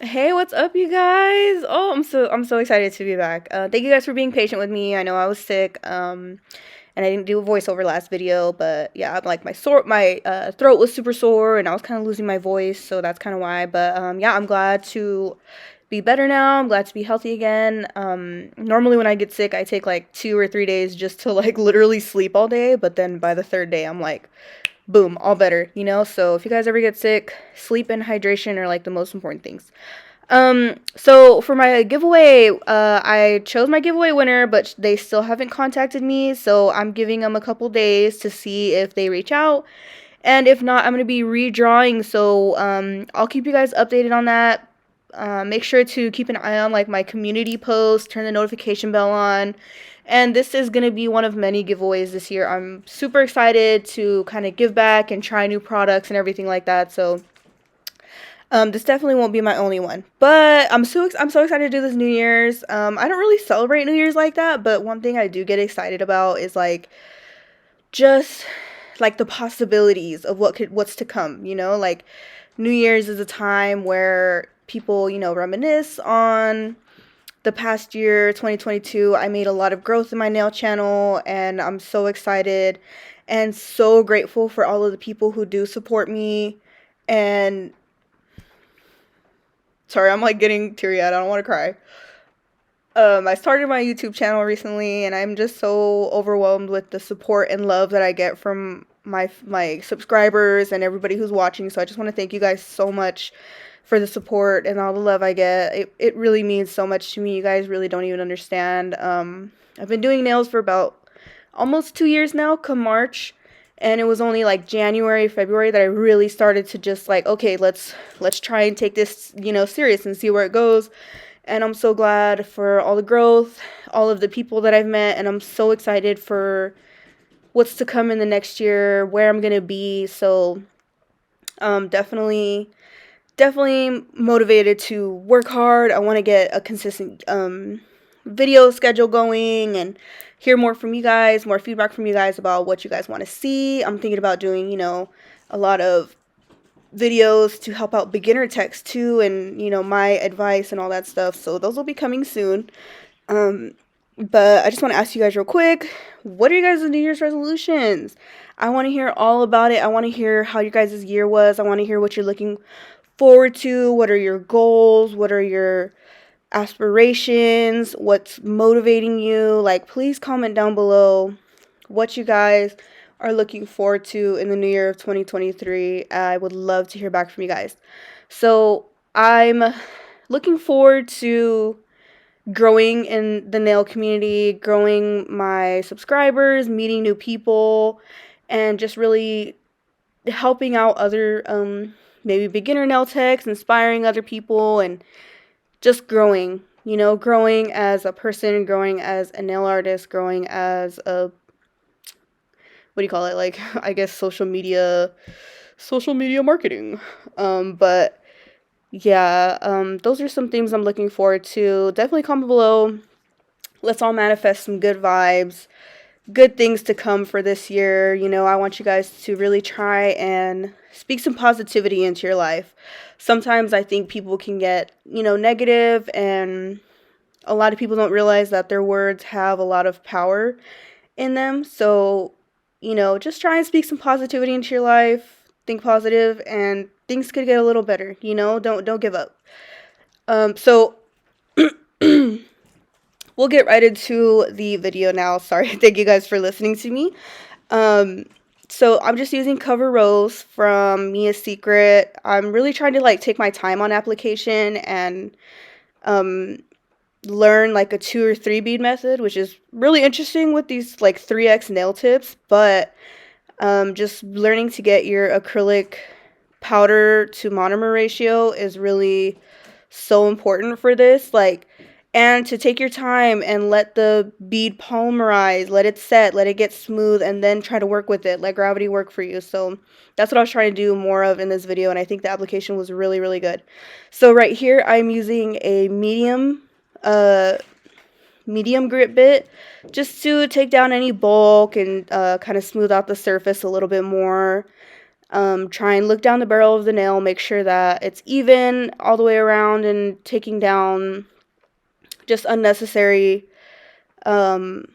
Hey, what's up, you guys? Oh, I'm so excited to be back. Thank you guys for being patient with me. I know I was sick, and I didn't do a voiceover last video, but yeah, I'm like my throat was super sore, and I was kind of losing my voice, so that's kind of why. But yeah, I'm glad to be better now. I'm glad to be healthy again. Normally when I get sick, I take like 2 or 3 days just to like literally sleep all day, but then by the third day, I'm like, boom, all better, you know? So if you guys ever get sick, sleep and hydration are like the most important things. So for my giveaway, I chose my giveaway winner, but they still haven't contacted me, so I'm giving them a couple days to see if they reach out. And if not, I'm going to be redrawing, so I'll keep you guys updated on that. Make sure to keep an eye on like my community posts, turn the notification bell on. And this is going to be one of many giveaways this year. I'm super excited to kind of give back and try new products and everything like that. So this definitely won't be my only one, but I'm so excited to do this New Year's. I don't really celebrate New Year's like that, but one thing I do get excited about is like just like the possibilities of what's to come. Like New Year's is a time where people reminisce on the past year, 2022. I made a lot of growth in my nail channel, and I'm so excited and so grateful for all of the people who do support me. And sorry, I'm like getting teary eyed. I don't want to cry. I started my YouTube channel recently, and I'm just so overwhelmed with the support and love that I get from my subscribers and everybody who's watching. So I just want to thank you guys so much for the support and all the love I get. It really means so much to me. You guys really don't even understand. I've been doing nails for about almost 2 years now, come March. And it was only like January, February that I really started to just like, okay, let's try and take this, serious and see where it goes. And I'm so glad for all the growth, all of the people that I've met, and I'm so excited for what's to come in the next year, where I'm gonna be. So definitely motivated to work hard. I want to get a consistent video schedule going and hear more from you guys, more feedback from you guys about what you guys want to see. I'm thinking about doing, a lot of videos to help out beginner techs too, and my advice and all that stuff. So those will be coming soon. Um, but I just want to ask you guys real quick, what are you guys' New Year's resolutions? I want to hear all about it. I want to hear how your guys' year was. I want to hear what you're looking forward to. What are your goals? What are your aspirations? What's motivating you? Like, please comment down below what you guys are looking forward to in the new year of 2023. I would love to hear back from you guys. So, I'm looking forward to growing in the nail community, growing my subscribers, meeting new people, and just really helping out other maybe beginner nail techs, inspiring other people, and just growing, growing as a person, growing as a nail artist, growing as a, what do you call it, like I guess social media marketing. But yeah, those are some things I'm looking forward to. Definitely comment below. Let's all manifest some good vibes, good things to come for this year. I want you guys to really try and speak some positivity into your life. Sometimes I think people can get, negative, and a lot of people don't realize that their words have a lot of power in them. So, just try and speak some positivity into your life. Think positive, and things could get a little better. Don't give up. So we'll get right into the video now. Sorry, thank you guys for listening to me. Um, so I'm just using Cover Rose from Mia's Secret. I'm really trying to like take my time on application and um, learn like a 2 or 3 bead method, which is really interesting with these like 3x nail tips. But just learning to get your acrylic powder to monomer ratio is really so important for this. Like, and to take your time and let the bead polymerize, let it set, let it get smooth, and then try to work with it. Let gravity work for you. So that's what I was trying to do more of in this video, and I think the application was really, really good. So right here, I'm using a medium grit bit just to take down any bulk and kind of smooth out the surface a little bit more. Try and look down the barrel of the nail, make sure that it's even all the way around, and taking down just unnecessary extra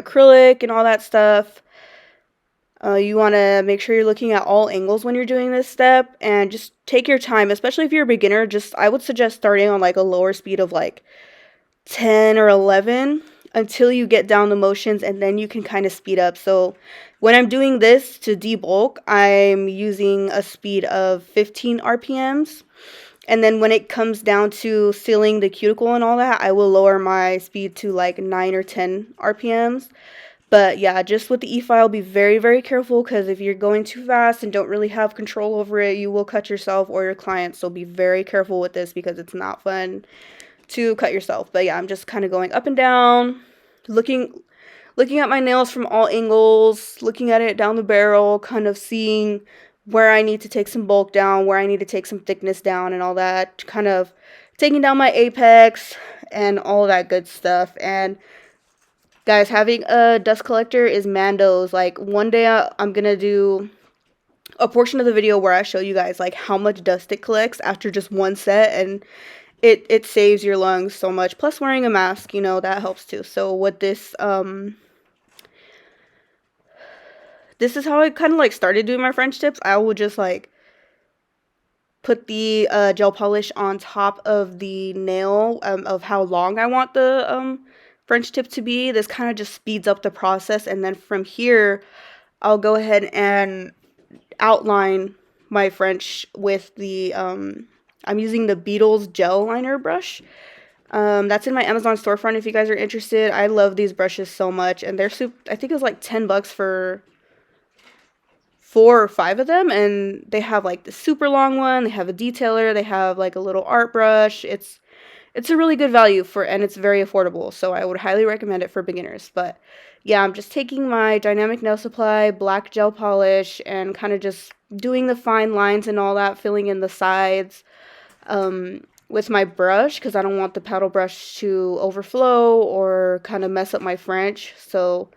acrylic and all that stuff. You want to make sure you're looking at all angles when you're doing this step, and just take your time, especially if you're a beginner. I would suggest starting on like a lower speed of like 10 or 11 until you get down the motions, and then you can kind of speed up. So when I'm doing this to debulk, I'm using a speed of 15 RPMs. And then when it comes down to sealing the cuticle and all that, I will lower my speed to like 9 or 10 RPMs. But yeah, just with the e-file, be very, very careful, because if you're going too fast and don't really have control over it, you will cut yourself or your client. So be very careful with this, because it's not fun to cut yourself. But yeah, I'm just kind of going up and down, looking at my nails from all angles, looking at it down the barrel, kind of seeing where I need to take some bulk down, where I need to take some thickness down, and all that, kind of taking down my apex and all that good stuff. And guys, having a dust collector is Mando's. Like, one day I'm gonna do a portion of the video where I show you guys like how much dust it collects after just one set, and it saves your lungs so much. Plus wearing a mask, you know, that helps too. So with this this is how I kind of like started doing my French tips. I will just like put the gel polish on top of the nail of how long I want the French tip to be. This kind of just speeds up the process, and then from here I'll go ahead and outline my French with the I'm using the Beetles gel liner brush. That's in my Amazon storefront if you guys are interested. I love these brushes so much, and they're I think it was like $10 for 4 or 5 of them, and they have like the super long one, they have a detailer, they have like a little art brush. It's a really good value and it's very affordable, so I would highly recommend it for beginners. But yeah, I'm just taking my Dynamic Nail Supply black gel polish and kind of just doing the fine lines and all that, filling in the sides with my brush, because I don't want the paddle brush to overflow or kind of mess up my French. So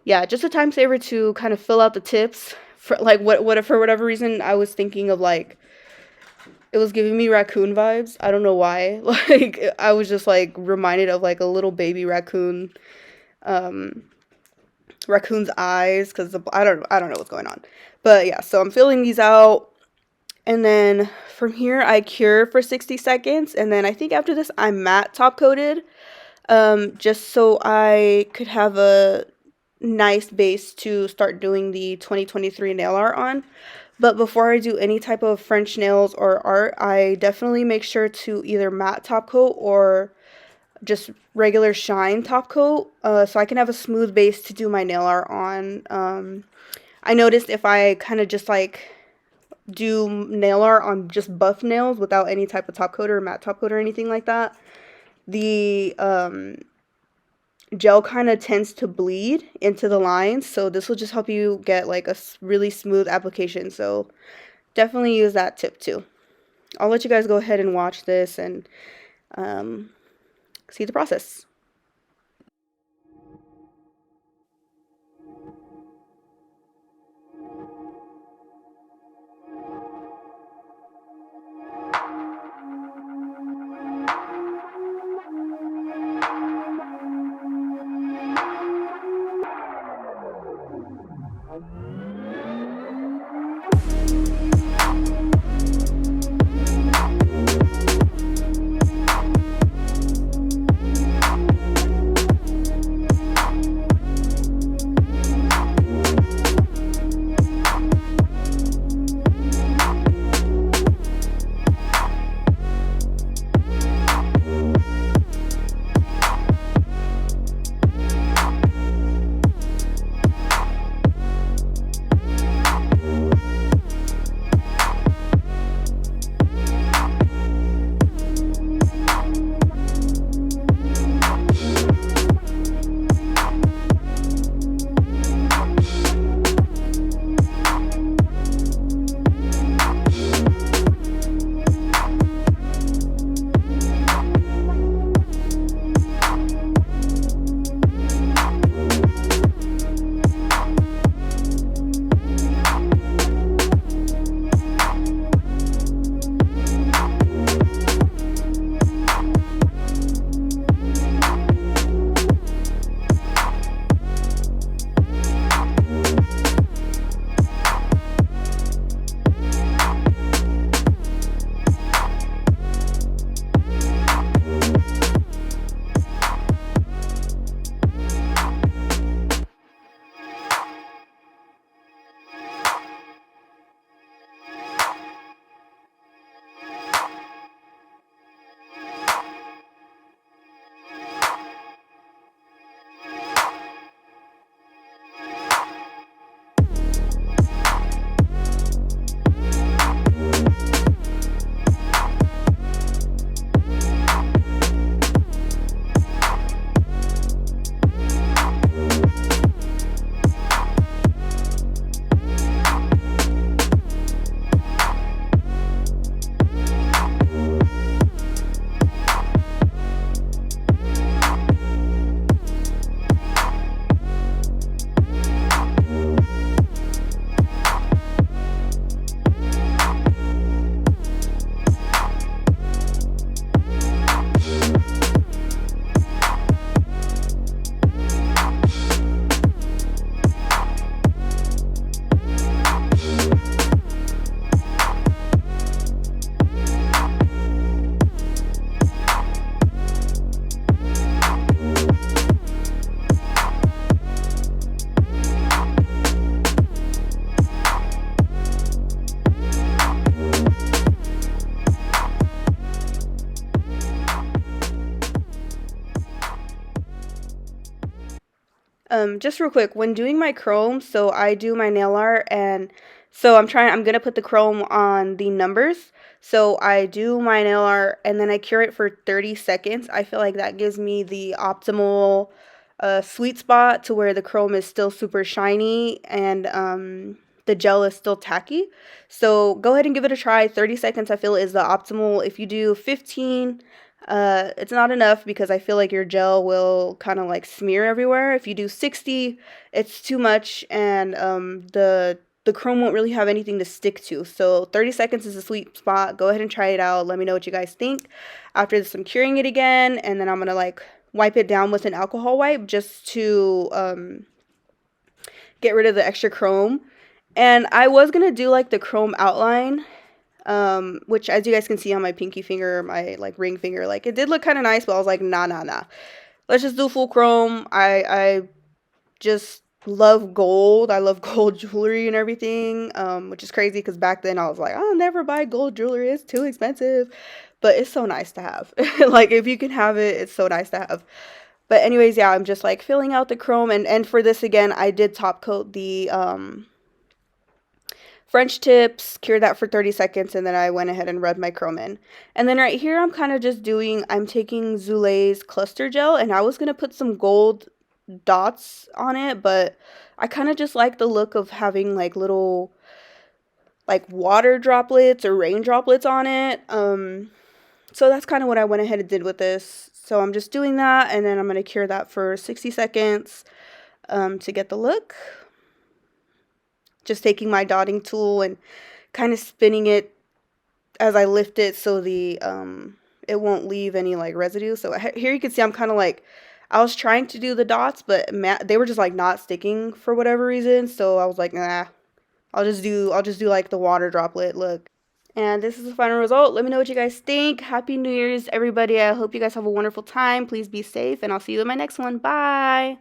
yeah, just a time saver to kind of fill out the tips. For like for whatever reason, I was thinking of like, it was giving me raccoon vibes. I don't know why. Like, I was just like reminded of like a little baby raccoon, raccoon's eyes, because I don't know what's going on. But yeah, so I'm filling these out, and then from here I cure for 60 seconds, and then I think after this I'm matte top coated, just so I could have a nice base to start doing the 2023 nail art on. But before I do any type of French nails or art, I definitely make sure to either matte top coat or just regular shine top coat, so I can have a smooth base to do my nail art on. I noticed if I kind of just like do nail art on just buff nails without any type of top coat or matte top coat or anything like that, the gel kind of tends to bleed into the lines. So this will just help you get like a really smooth application. So definitely use that tip too. I'll let you guys go ahead and watch this and see the process. Just real quick, when doing my chrome, so I do my nail art, and so I'm gonna put the chrome on the numbers. So I do my nail art and then I cure it for 30 seconds. I feel like that gives me the optimal sweet spot to where the chrome is still super shiny and the gel is still tacky. So go ahead and give it a try. 30 seconds I feel is the optimal. If you do 15, it's not enough because I feel like your gel will kind of like smear everywhere. If you do 60, it's too much, and the chrome won't really have anything to stick to. So 30 seconds is a sweet spot. Go ahead and try it out. Let me know what you guys think. After this, I'm curing it again, and then I'm gonna like wipe it down with an alcohol wipe just to get rid of the extra chrome. And I was gonna do like the chrome outline, which as you guys can see on my pinky finger, my like ring finger, like it did look kind of nice, but I was like, nah. Let's just do full chrome. I just love gold. I love gold jewelry and everything, which is crazy because back then I was like, I'll never buy gold jewelry. It's too expensive. But it's so nice to have. Like, if you can have it, it's so nice to have. But anyways, yeah, I'm just like filling out the chrome. And for this, again, I did top coat the French tips, cured that for 30 seconds, and then I went ahead and rubbed my chrome in. And then right here, I'm kind of just I'm taking Zule's cluster gel, and I was going to put some gold dots on it, but I kind of just like the look of having like little like water droplets or rain droplets on it. So that's kind of what I went ahead and did with this. So I'm just doing that, and then I'm going to cure that for 60 seconds to get the look. Just taking my dotting tool and kind of spinning it as I lift it so the it won't leave any like residue. So here you can see I'm kind of like, I was trying to do the dots, but they were just like not sticking for whatever reason. So I was like, nah, I'll just do like the water droplet look. And this is the final result. Let me know what you guys think. Happy New Year's, everybody. I hope you guys have a wonderful time. Please be safe, and I'll see you in my next one. Bye.